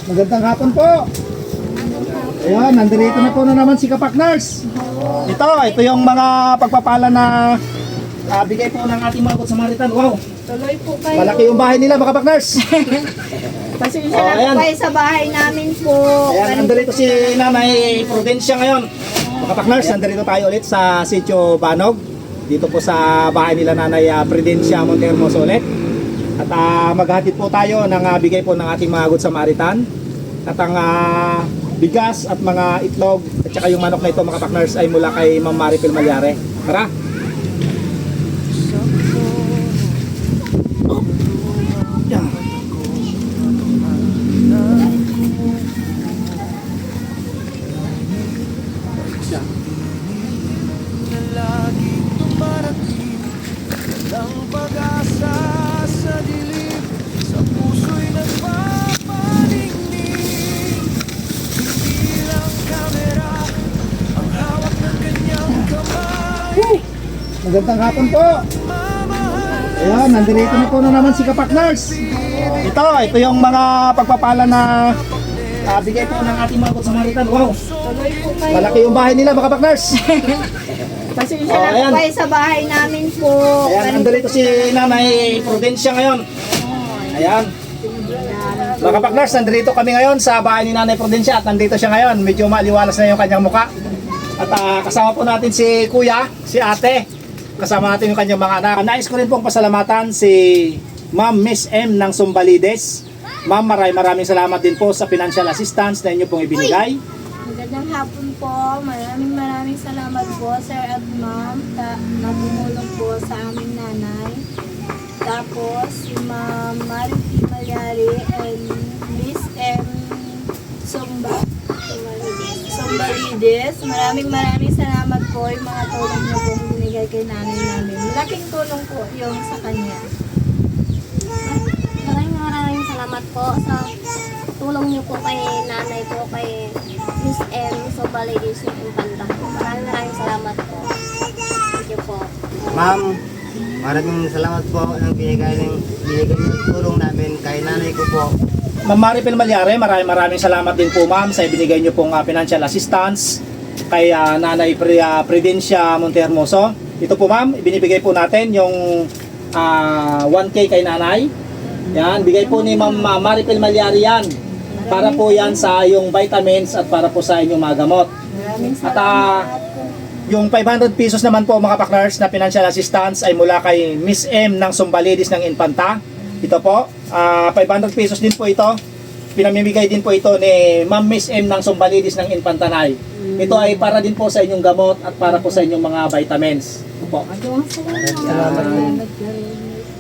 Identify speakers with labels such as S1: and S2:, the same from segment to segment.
S1: Magandang hapon po. Ayan, nandito na po na naman si Kapakners. Ito yung mga pagpapala na bigay po ng ating mga Good Samaritan. Wow,
S2: Tuloy po kayo.
S1: malaki yung bahay nila mga Kapakners.
S2: Pasensya
S1: Oh,
S2: na
S1: ayan.
S2: po kayo sa bahay namin po.
S1: Ayan, nandito si Nanay Prudencia ngayon. Mga Kapakners, nandito tayo ulit sa Sitio Banog. Dito po sa bahay nila Nanay Prudencia Montehermoso ulit. At maghahatid po tayo ng bigay po ng ating mga Good Samaritan. At ang bigas at mga itlog at saka yung manok na ito mga Kapakners ay mula kay Ma'am Maripil Malyare. Tara! Yan.
S3: Laging dumarating ng pag-asa sa dilim, sa puso'y nagpapaningning. Hindi lang kamera ang hawak ng kanyang kamay.
S1: Magandang hapon po! Ayan, nandito na po na naman si Kapakners. Ito yung mga pagpapala na bigay po ng ating mga Good Samaritan. Wow,
S2: Tuloy po kayo.
S1: malaki yung bahay nila mga Kapakners.
S2: Pasensya
S1: Oh,
S2: na
S1: ayan.
S2: po kayo sa bahay namin po.
S1: Ayan, nandito si Nanay Prudencia ngayon. Ayan. Mga Kapakners, nandito kami ngayon sa bahay ni Nanay Prudencia at nandito siya ngayon. Medyo maliwalas na yung kanyang muka. At kasama po natin si Kuya, si Ate. Kasama natin yung kanyang mga anak. Nais ko rin pong pasalamatan si Ma'am Miss M ng Sumbalides. Ma'am, maraming salamat din po sa financial assistance na inyo pong ibinigay.
S2: Magandang hapon po. Maraming salamat po, sir at ma'am, na tumulong po sa aming nanay. Tapos, si Ma'am Maripil Malyare and Miss M. Sumbalides. Maraming salamat po yung mga tulong niyo po binigay kay nanay namin. Malaking tulong po yung sa kanya.
S4: Maraming salamat po sa tulong niyo po kay nanay ko, kay Miss M. Sumbalides yung Impanta. Maraming salamat po. Thank you po.
S5: Ma'am, maraming salamat po ng binigay ng tulong namin kay nanay ko po.
S1: Ma'am Maripil Malyare, maraming salamat din po ma'am sa ibinigay niyo pong financial assistance kay Nanay Prudencia Montehermoso. Ito po ma'am, ibinibigay po natin yung 1K kay nanay. Yan, bigay po ni Ma'am Maripil Malyare yan. Para po yan sa yung vitamins at para po sa inyong mga gamot.
S2: Maraming
S1: At
S2: salamat.
S1: yung 500 pesos naman po mga partners na financial assistance ay mula kay Miss M ng Sumbalides ng Infanta. Ito po, 500 pesos din po ito. Pinamimigay din po ito ni Ma'am Miss M ng Sumbalides ng Infantanay. Ito ay para din po sa inyong gamot at para po sa inyong mga vitamins. Ito po.
S2: Salamat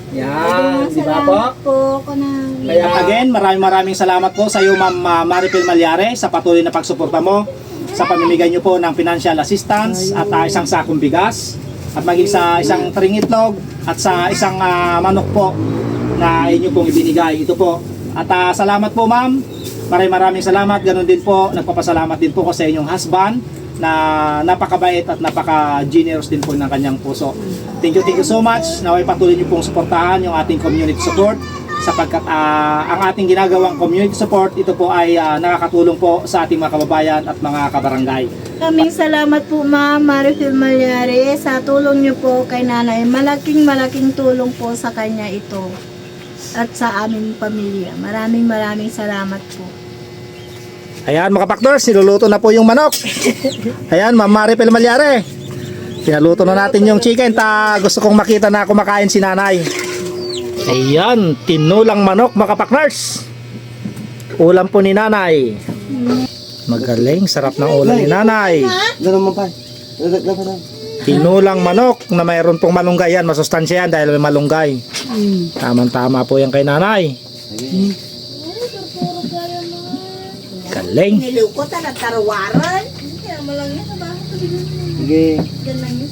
S1: Yan, di ba po?
S2: po ko na.
S1: Kaya again, maraming salamat po sa iyo Ma'am Maripil Malyare sa patuloy na pagsuporta mo sa pamimigay niyo po ng financial assistance at isang sakong bigas at maging sa isang tring itlog at sa isang manok po na inyo pong ibinigay. Ito po. At salamat po ma'am. Maraming salamat. Ganon din po. Nagpapasalamat din po ko sa inyong husband na napakabait at napaka-generous din po ng kanyang puso. Thank you so much. Naway patuloy niyo pong suportahan yung ating community support sapagkat ang ating ginagawang community support ito po ay nakakatulong po sa ating mga kababayan at mga kabarangay.
S2: Maraming salamat po Ma'am Maripil Malyare sa tulong niyo po kay nanay. Malaking tulong po sa kanya ito at sa aming pamilya. Maraming salamat po.
S1: Ayan mga Pakdors, niluluto na po yung manok. Ayan, Ma'am Maripil Malyare. Pinaluto na natin yung chicken. Gusto kong makita na kumakain si nanay. Ayan, tinulang manok mga Pakdors. Ulam po ni nanay. Magaling, sarap ng ulam ni nanay.
S5: Ganun mo pa.
S1: Tinulang manok na mayroon pong malunggay yan. Masustansya yan dahil may malunggay. Tamang-tama po yan kay nanay. Galing.
S2: Nilukot na tarawaran. Kaya mo lang yan.
S5: Sige.
S2: Yan lang yun.